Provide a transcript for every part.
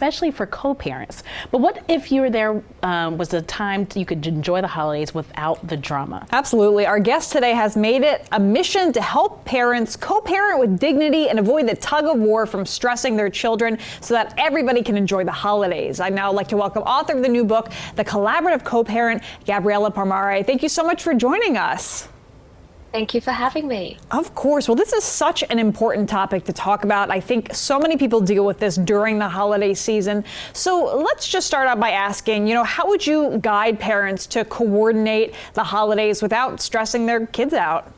especially for co-parents. But what if you were there was a time you could enjoy the holidays without the drama? Absolutely. Our guest today has made it a mission to help parents co-parent with dignity and avoid the tug of war from stressing their children so that everybody can enjoy the holidays. I'd now like to welcome author of the new book, The Collaborative Co-Parent, Gabriella Pomare. Thank you so much for joining us. Thank you for having me. Of course. Well, this is such an important topic to talk about. I think so many people deal with this during the holiday season. So let's just start out by asking, how would you guide parents to coordinate the holidays without stressing their kids out?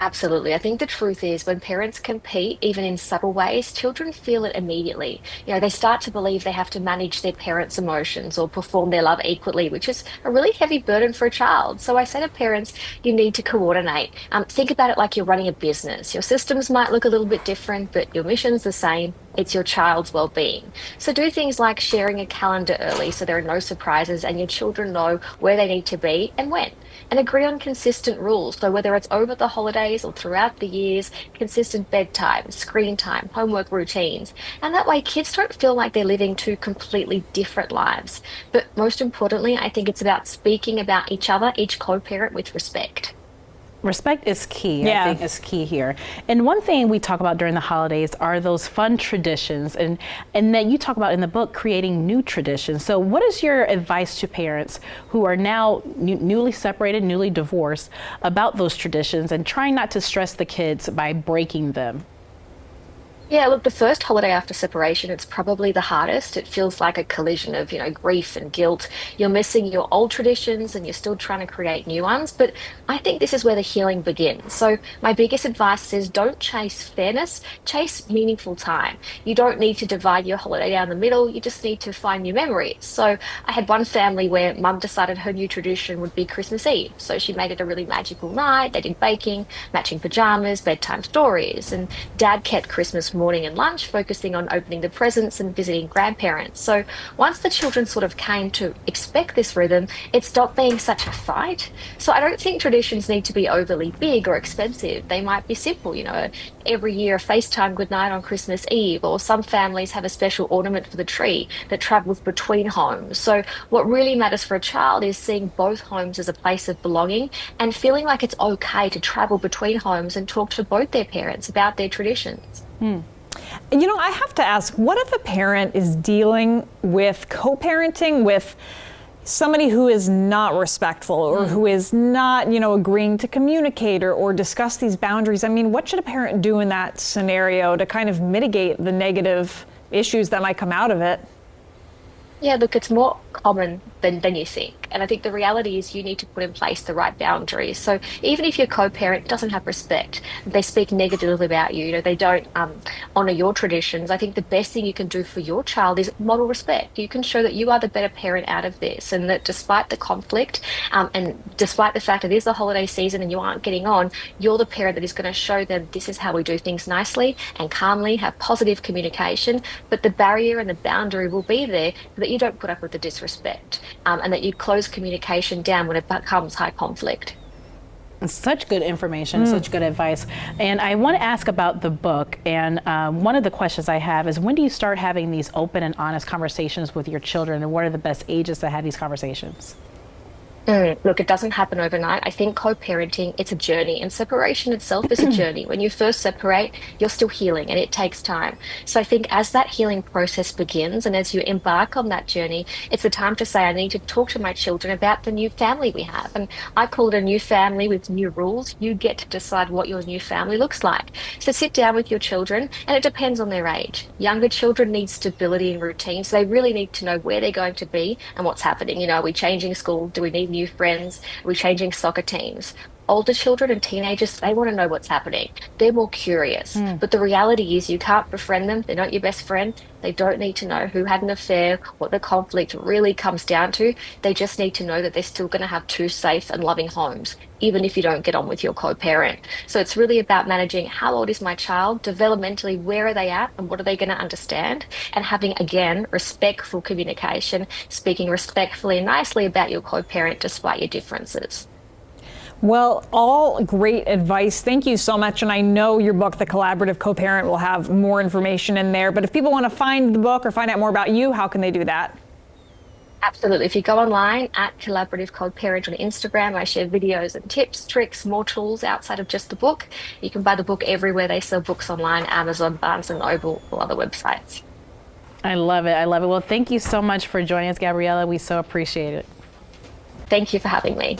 Absolutely. I think the truth is when parents compete, even in subtle ways, children feel it immediately. They start to believe they have to manage their parents' emotions or perform their love equally, which is a really heavy burden for a child. So I say to parents, you need to coordinate. Think about it like you're running a business. Your systems might look a little bit different, but your mission's the same. It's your child's well-being. So do things like sharing a calendar early so there are no surprises and your children know where they need to be and when. And agree on consistent rules. So whether it's over the holidays or throughout the years, consistent bedtime, screen time, homework routines. And that way kids don't feel like they're living two completely different lives. But most importantly, I think it's about speaking about each other, each co-parent, with respect. Respect is key. Yeah. I think is key here. And one thing we talk about during the holidays are those fun traditions, and that you talk about in the book, creating new traditions. So what is your advice to parents who are now newly separated, newly divorced, about those traditions and trying not to stress the kids by breaking them? Yeah, look, the first holiday after separation, it's probably the hardest. It feels like a collision of, grief and guilt. You're missing your old traditions and you're still trying to create new ones. But I think this is where the healing begins. So my biggest advice is don't chase fairness, chase meaningful time. You don't need to divide your holiday down the middle. You just need to find new memories. So I had one family where mum decided her new tradition would be Christmas Eve. So she made it a really magical night. They did baking, matching pajamas, bedtime stories. And dad kept Christmas morning and lunch, focusing on opening the presents and visiting grandparents. So once the children sort of came to expect this rhythm, it stopped being such a fight. So I don't think traditions need to be overly big or expensive. They might be simple, every year a FaceTime goodnight on Christmas Eve, or some families have a special ornament for the tree that travels between homes. So what really matters for a child is seeing both homes as a place of belonging and feeling like it's okay to travel between homes and talk to both their parents about their traditions. I have to ask, what if a parent is dealing with co-parenting with somebody who is not respectful or who is not, agreeing to communicate or discuss these boundaries? I mean, what should a parent do in that scenario to kind of mitigate the negative issues that might come out of it? Yeah, look, it's more common than you think. And I think the reality is you need to put in place the right boundaries. So even if your co-parent doesn't have respect, they speak negatively about you, they don't honor your traditions, I think the best thing you can do for your child is model respect. You can show that you are the better parent out of this, and that despite the conflict and despite the fact it is the holiday season and you aren't getting on, you're the parent that is going to show them this is how we do things nicely and calmly, have positive communication, but the barrier and the boundary will be there so that you don't put up with the disrespect, and that you close communication down when it becomes high conflict. Such good information, such good advice. And I want to ask about the book. And one of the questions I have is, when do you start having these open and honest conversations with your children, and what are the best ages to have these conversations? Look, it doesn't happen overnight. I think co-parenting, it's a journey, and separation itself is a journey. When you first separate, you're still healing and it takes time. So I think as that healing process begins and as you embark on that journey, it's the time to say, I need to talk to my children about the new family we have. And I call it a new family with new rules. You get to decide what your new family looks like. So sit down with your children, and it depends on their age. Younger children need stability and routine, so they really need to know where they're going to be and what's happening. Are we changing school? Do we need new friends? Are we changing soccer teams? Older children and teenagers, they want to know what's happening. They're more curious. But the reality is you can't befriend them. They're not your best friend. They don't need to know who had an affair, what the conflict really comes down to. They just need to know that they're still going to have two safe and loving homes, even if you don't get on with your co-parent. So it's really about managing how old is my child, developmentally, where are they at and what are they going to understand, and having, again, respectful communication, speaking respectfully and nicely about your co-parent despite your differences. Well, all great advice. Thank you so much. And I know your book, The Collaborative Co-Parent, will have more information in there. But if people want to find the book or find out more about you, how can they do that? Absolutely. If you go online at Collaborative Co-Parent on Instagram, I share videos and tips, tricks, more tools outside of just the book. You can buy the book everywhere they sell books online, Amazon, Barnes& and Noble, or other websites. I love it. I love it. Well, thank you so much for joining us, Gabriella. We so appreciate it. Thank you for having me.